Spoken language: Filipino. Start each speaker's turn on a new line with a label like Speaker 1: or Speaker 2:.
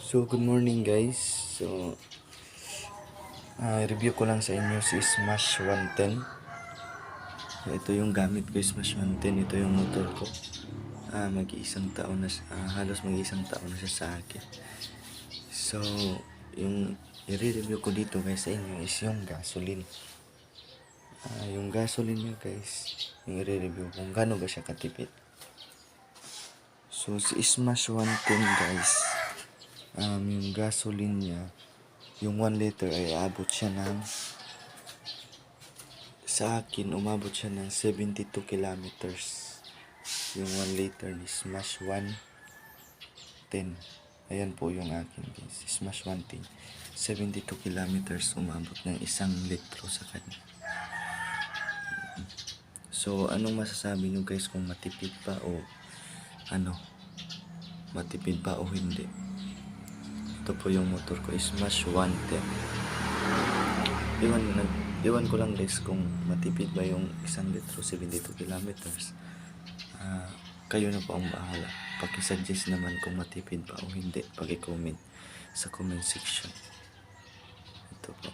Speaker 1: So, good morning guys. So, review ko lang sa inyo si Smash 110. Ito yung gamit ko, Smash 110. Ito yung motor ko. Mag-iisang taon na siya, halos mag-iisang taon na siya sa akin. So, yung i-review ko dito guys sa inyo is yung gasoline. Yung gasoline niya guys, yung i-review kung gaano ba siya katipid. So, si Smash 110 guys, yung gasoline niya, yung 1 liter ay abot siya ng, sa akin umabot siya ng 72 kilometers. Yung 1 liter ni Smash 110. Ayan po yung akin guys, Smash 110. 72 kilometers umabot ng 1 litro sa kanya. So anong masasabi nyo guys kung matipid pa o matipid pa o hindi? Ito po yung motor ko, Smash 110. Iwan ko lang guys kung matipid ba yung 1 litro 72 kilometers. Kayo na po ang bahala. Paki-suggest naman kung matipid pa o hindi. Paki-comment sa comment section. Ito po.